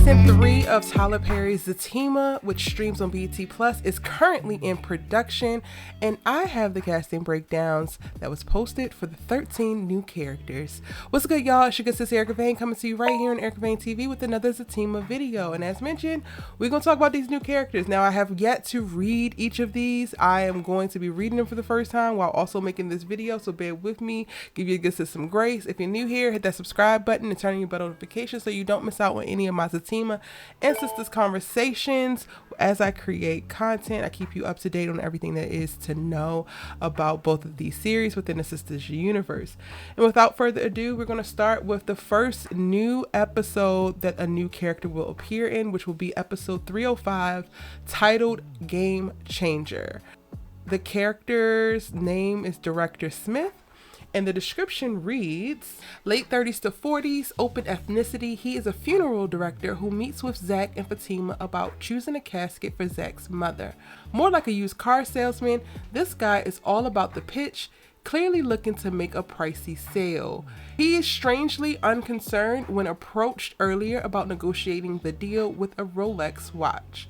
Season 3 of Tyler Perry's ZATIMA, which streams on BET Plus, is currently in production, and I have the casting breakdowns that was posted for the 13 new characters. What's good, y'all? It's your good sis Erica Vane coming to you right here on Erica Vane TV with another ZATIMA video. And as mentioned, we're going to talk about these new characters. Now, I have yet to read each of these. I am going to be reading them for the first time while also making this video, so bear with me. Give you a good sis some grace. If you're new here, hit that subscribe button and turn on your bell notifications so you don't miss out on any of my ZATIMA and sisters conversations. As I create content, I keep you up to date on everything there is to know about both of these series within the sisters universe. And without further ado, we're going to start with the first new episode that a new character will appear in, which will be episode 305, titled Game Changer. The character's name is Director Smith. And the description reads, late 30s to 40s, open ethnicity. He is a funeral director who meets with Zach and Fatima about choosing a casket for Zach's mother. More like a used car salesman, this guy is all about the pitch, clearly looking to make a pricey sale. He is strangely unconcerned when approached earlier about negotiating the deal with a Rolex watch.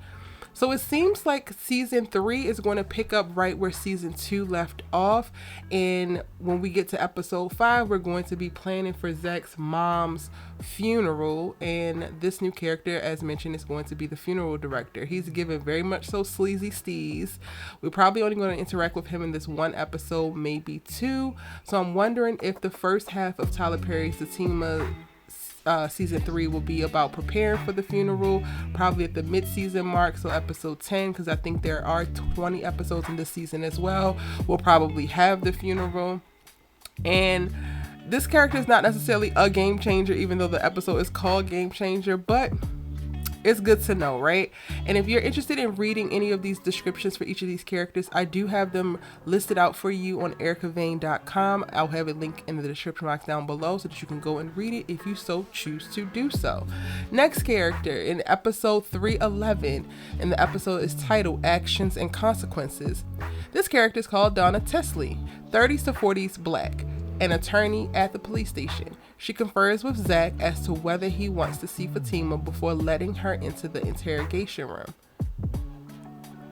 So it seems like season 3 is going to pick up right where season 2 left off. And when we get to episode 5, we're going to be planning for Zach's mom's funeral. And this new character, as mentioned, is going to be the funeral director. He's given very much so sleazy steez. We're probably only going to interact with him in this one episode, maybe 2. So I'm wondering if the first half of Tyler Perry's ZATIMA season 3 will be about preparing for the funeral, probably at the mid-season mark, so episode 10, because I think there are 20 episodes in this season as well. We'll probably have the funeral. And this character is not necessarily a game changer, even though the episode is called Game Changer, but it's good to know, right? And if you're interested in reading any of these descriptions for each of these characters, I do have them listed out for you on ericavane.com. I'll have a link in the description box down below so that you can go and read it if you so choose to do so. Next character in episode 311, and the episode is titled Actions and Consequences. This character is called Donna Tesley, 30s to 40s, black, an attorney at the police station. She confers with Zach as to whether he wants to see Fatima before letting her into the interrogation room.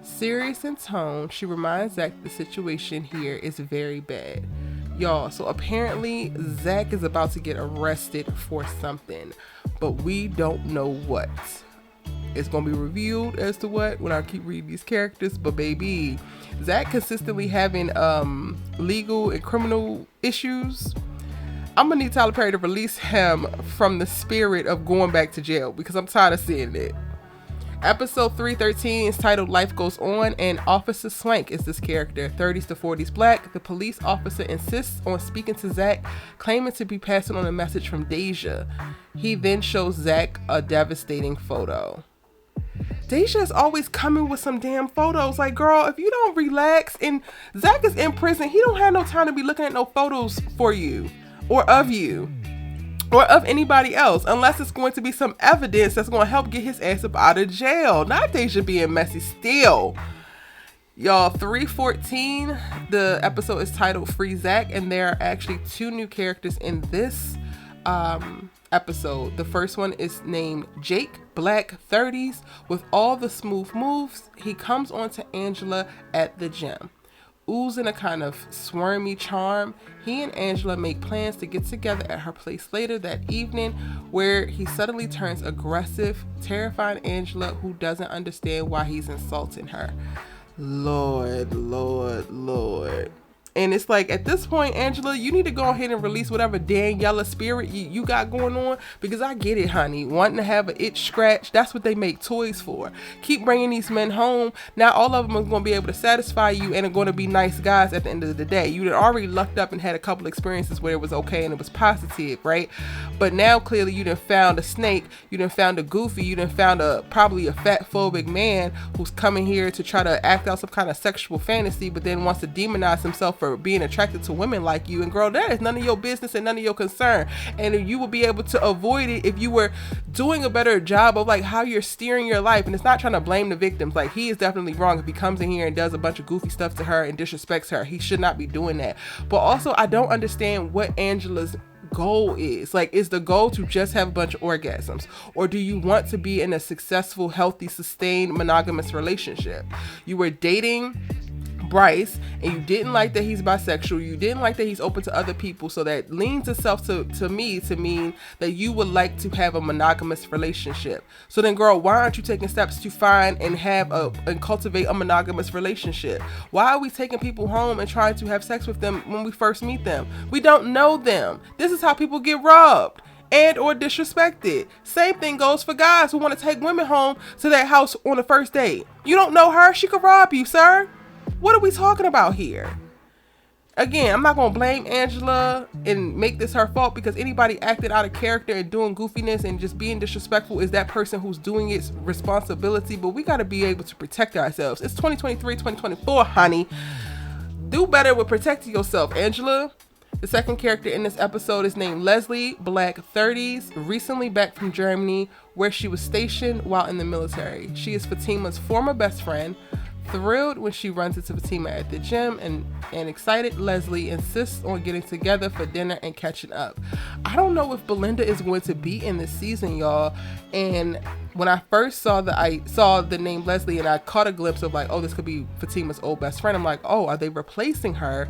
Serious in tone, she reminds Zach the situation here is very bad. Y'all, so apparently Zach is about to get arrested for something, but we don't know what. It's going to be revealed as to what when I keep reading these characters, but baby, Zach consistently having legal and criminal issues. I'm gonna need Tyler Perry to release him from the spirit of going back to jail because I'm tired of seeing it. Episode 313 is titled Life Goes On, and Officer Swank is this character, 30s to 40s, black. The police officer insists on speaking to Zach, claiming to be passing on a message from Deja. He then shows Zach a devastating photo. Deja is always coming with some damn photos. Like, girl, if you don't relax, and Zach is in prison, he don't have no time to be looking at no photos for you. Or of you, or of anybody else, unless it's going to be some evidence that's going to help get his ass up out of jail. Not Deja being messy still. Y'all, 314, the episode is titled Free Zach, and there are actually 2 new characters in this episode. The first one is named Jake, black, 30s, with all the smooth moves. He comes on to Angela at the gym. Oozing a kind of swarmy charm, he and Angela make plans to get together at her place later that evening, where he suddenly turns aggressive, terrifying Angela, who doesn't understand why he's insulting her. Lord, Lord, Lord. And it's like, at this point, Angela, you need to go ahead and release whatever Danielle spirit you got going on, because I get it, honey. Wanting to have an itch scratch, that's what they make toys for. Keep bringing these men home. Now all of them are going to be able to satisfy you and are going to be nice guys at the end of the day. You had already lucked up and had a couple experiences where it was okay and it was positive, right? But now clearly you done found a snake, you done found a goofy, you done found probably a fat phobic man who's coming here to try to act out some kind of sexual fantasy, but then wants to demonize himself for being attracted to women like you. And girl, that is none of your business and none of your concern. And you will be able to avoid it if you were doing a better job of like how you're steering your life. And it's not trying to blame the victims. Like, he is definitely wrong if he comes in here and does a bunch of goofy stuff to her and disrespects her. He should not be doing that. But also, I don't understand what Angela's goal is. Like, is the goal to just have a bunch of orgasms? Or do you want to be in a successful, healthy, sustained, monogamous relationship? You were dating Bryce and you didn't like that he's bisexual, you didn't like that he's open to other people, so that leans itself to me to mean that you would like to have a monogamous relationship. So then, girl, why aren't you taking steps to find and and cultivate a monogamous relationship? Why are we taking people home and trying to have sex with them when we first meet them? We don't know them. This is how people get robbed and or disrespected. Same thing goes for guys who want to take women home to their house on the first date. You don't know her, she could rob you, sir. What are we talking about here? Again, I'm not going to blame Angela and make this her fault, because anybody acting out of character and doing goofiness and just being disrespectful is that person who's doing its responsibility. But we got to be able to protect ourselves. It's 2023, 2024, honey. Do better with protecting yourself, Angela. The second character in this episode is named Leslie, black 30s, recently back from Germany, where she was stationed while in the military. She is Fatima's former best friend. Thrilled when she runs into Fatima at the gym, and excited, Leslie insists on getting together for dinner and catching up. I don't know if Belinda is going to be in this season, y'all. And when I first saw the name Leslie and I caught a glimpse of like, oh, this could be Fatima's old best friend, I'm like, oh, are they replacing her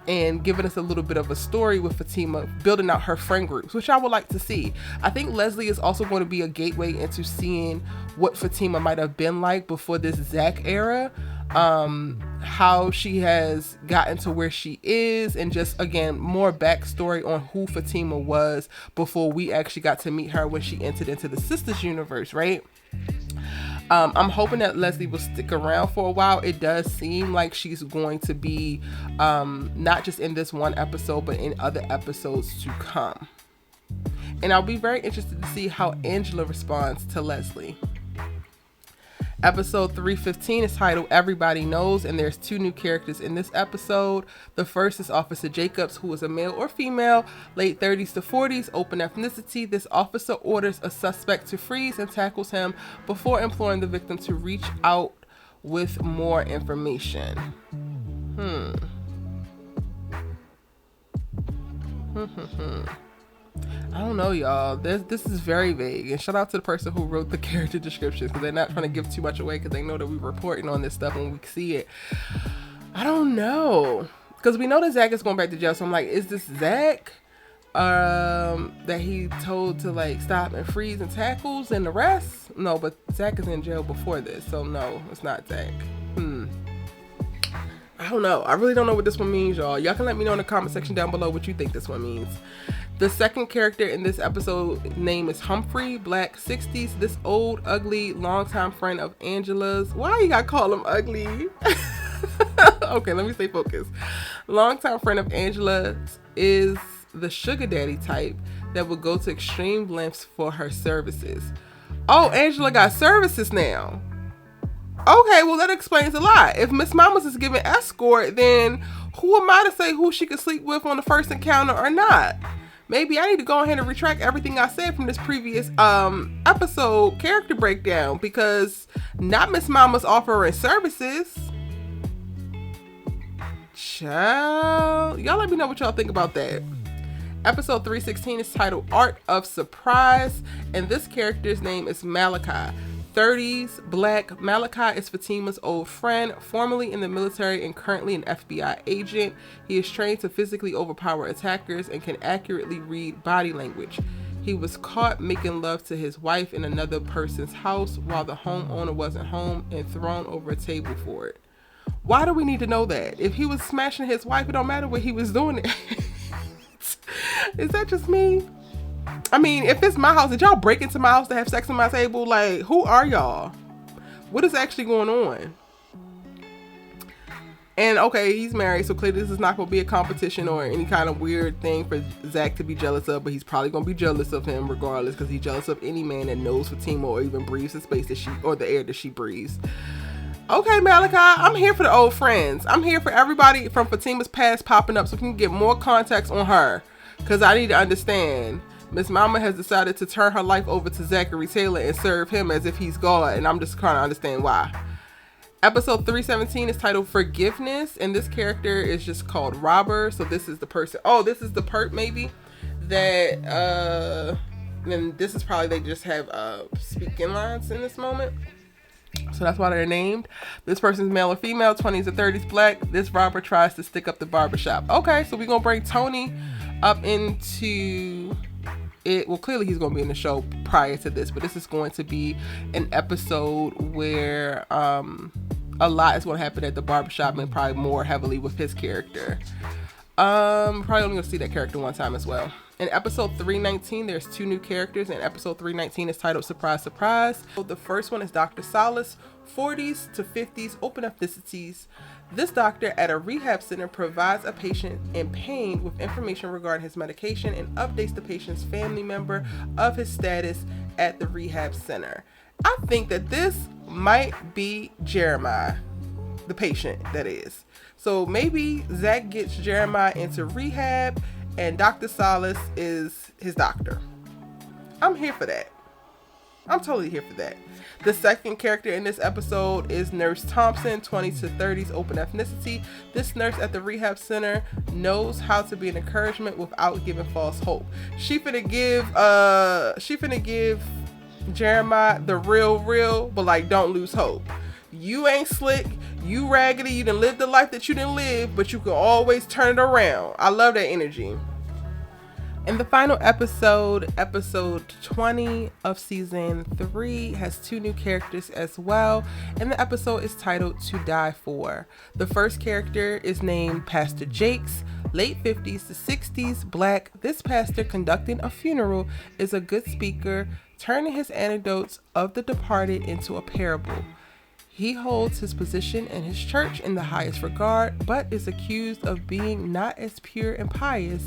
and giving us a little bit of a story with Fatima, building out her friend groups, which I would like to see. I think Leslie is also going to be a gateway into seeing what Fatima might have been like before this Zach era, how she has gotten to where she is, and just, again, more backstory on who Fatima was before we actually got to meet her when she entered into the Sisters universe, right? I'm hoping that Leslie will stick around for a while. It does seem like she's going to be not just in this one episode, but in other episodes to come. And I'll be very interested to see how Angela responds to Leslie. Episode 315 is titled Everybody Knows, and there's two new characters in this episode. The first is Officer Jacobs, who is a male or female, late 30s to 40s, open ethnicity. This officer orders a suspect to freeze and tackles him before imploring the victim to reach out with more information. I don't know, y'all. This is very vague, and shout out to the person who wrote the character descriptions, because they're not trying to give too much away, because they know that we're reporting on this stuff when we see it. I don't know, because we know that Zach is going back to jail, so I'm like, is this Zach that he told to like stop and freeze and tackles and the rest? No, but Zach is in jail before this, so no, it's not Zach. I don't know. I really don't know what this one means, y'all. Y'all can let me know in the comment section down below what you think this one means. The second character in this episode name is Humphrey, black 60s. This old, ugly, longtime friend of Angela's. Why you gotta call him ugly? Okay, let me stay focused. Longtime friend of Angela's is the sugar daddy type that would go to extreme lengths for her services. Oh, Angela got services now. Okay, well that explains a lot. If Miss Mamas is giving escort, then who am I to say who she could sleep with on the first encounter or not? Maybe I need to go ahead and retract everything I said from this previous episode character breakdown, because not Miss Mama's offering services. Child, y'all let me know what y'all think about that. Episode 316 is titled Art of Surprise, and this character's name is Malachi. 30s, black. Malachi is Fatima's old friend, formerly in the military and currently an FBI agent. He is trained to physically overpower attackers and can accurately read body language. He was caught making love to his wife in another person's house while the homeowner wasn't home, and thrown over a table for it. Why do we need to know that? If he was smashing his wife, it don't matter what he was doing. Is that just me? I mean, if it's my house, did y'all break into my house to have sex on my table? Like, who are y'all? What is actually going on? And okay, he's married, so clearly this is not going to be a competition or any kind of weird thing for Zach to be jealous of, but he's probably going to be jealous of him regardless, because he's jealous of any man that knows Fatima or even breathes the space that or the air that she breathes. Okay, Malachi, I'm here for the old friends. I'm here for everybody from Fatima's past popping up so we can get more context on her, because I need to understand. Miss Mama has decided to turn her life over to Zachary Taylor and serve him as if he's God, and I'm just trying to understand why. Episode 317 is titled Forgiveness, and this character is just called Robber. So this is the person. Oh, this is the perp maybe. that then this is probably they just have speaking lines in this moment. So that's why they're named. This person's male or female, 20s or 30s, black. This robber tries to stick up the barbershop. Okay, so we're going to bring Tony up into it. Well, clearly he's going to be in the show prior to this, but this is going to be an episode where a lot is going to happen at the barbershop, and probably more heavily with his character. Probably only going to see that character one time as well. In episode 319, there's 2 new characters, and episode 319 is titled Surprise, Surprise. So the first one is Dr. Solace, 40s to 50s, open ethnicities. This doctor at a rehab center provides a patient in pain with information regarding his medication and updates the patient's family member of his status at the rehab center. I think that this might be Jeremiah, the patient, that is. So maybe Zach gets Jeremiah into rehab, and Dr. Solace is his doctor. I'm here for that. I'm totally here for that. The second character in this episode is Nurse Thompson, 20 to 30s, open ethnicity. This nurse at the rehab center knows how to be an encouragement without giving false hope. She finna give Jeremiah the real, but like, don't lose hope. You ain't slick, you raggedy, you done lived the life that you didn't live, but you can always turn it around. I love that energy. And the final episode, episode 20 of season 3, has 2 new characters as well. And the episode is titled To Die For. The first character is named Pastor Jakes, late 50s to 60s, black. This pastor conducting a funeral is a good speaker, turning his anecdotes of the departed into a parable. He holds his position in his church in the highest regard, but is accused of being not as pure and pious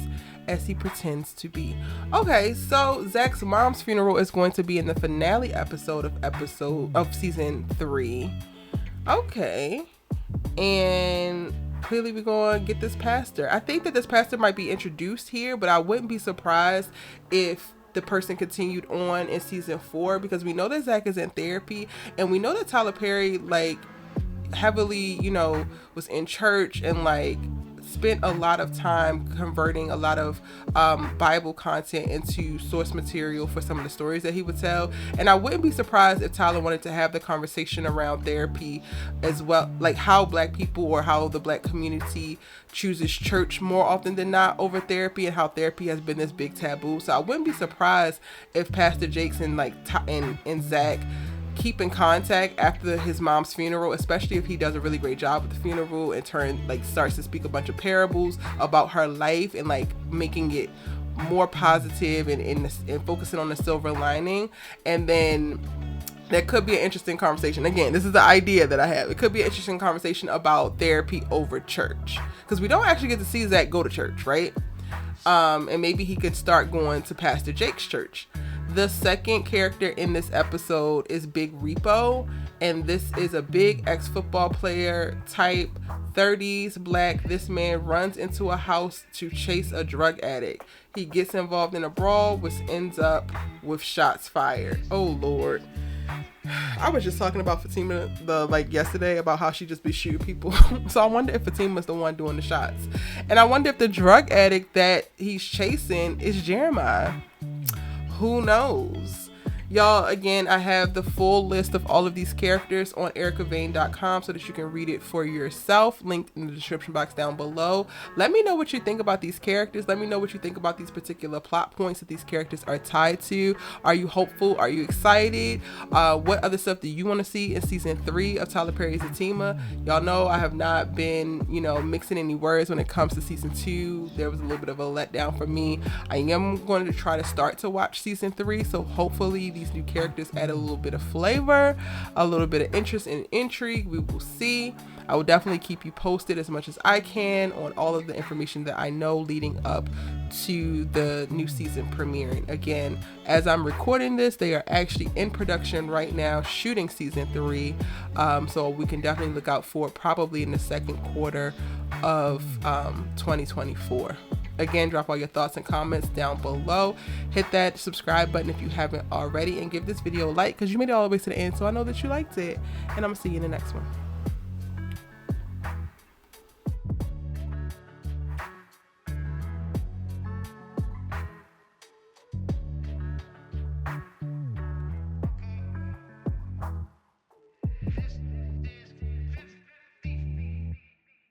as he pretends to be. Okay, so Zach's mom's funeral is going to be in the finale episode of season 3. Okay, and clearly we're going to get this pastor. I think that this pastor might be introduced here, but I wouldn't be surprised if the person continued on in season 4, because we know that Zach is in therapy, and we know that Tyler Perry like heavily, was in church and like spent a lot of time converting a lot of Bible content into source material for some of the stories that he would tell. And I wouldn't be surprised if Tyler wanted to have the conversation around therapy as well, like how black people or how the black community chooses church more often than not over therapy, and how therapy has been this big taboo. So I wouldn't be surprised if Pastor Jakes and and Zach keep in contact after his mom's funeral, especially if he does a really great job with the funeral and starts to speak a bunch of parables about her life and like making it more positive and focusing on the silver lining. And then there could be an interesting conversation. Again, this is the idea that I have. It could be an interesting conversation about therapy over church, because we don't actually get to see Zach go to church, right? And maybe he could start going to Pastor Jake's church. The second character in this episode is Big Repo, and this is a big ex-football player type, 30s, black. This man runs into a house to chase a drug addict. He gets involved in a brawl, which ends up with shots fired. Oh Lord. I was just talking about Fatima yesterday about how she just be shooting people. So I wonder if Fatima's the one doing the shots. And I wonder if the drug addict that he's chasing is Jeremiah. Who knows? Y'all, again, I have the full list of all of these characters on ericavane.com so that you can read it for yourself, linked in the description box down below. Let me know what you think about these characters. Let me know what you think about these particular plot points that these characters are tied to. Are you hopeful? Are you excited? What other stuff do you want to see in season 3 of Tyler Perry's ZATIMA? Y'all know I have not been, mixing any words when it comes to season 2. There was a little bit of a letdown for me. I am going to try to start to watch season 3, so hopefully these new characters add a little bit of flavor, a little bit of interest and intrigue. We will see. I will definitely keep you posted as much as I can on all of the information that I know leading up to the new season premiering. Again, as I'm recording this, they are actually in production right now, shooting season 3. So we can definitely look out for it probably in the second quarter of 2024. Again, drop all your thoughts and comments down below. Hit that subscribe button if you haven't already, and give this video a like because you made it all the way to the end, so I know that you liked it. And I'm gonna see you in the next one.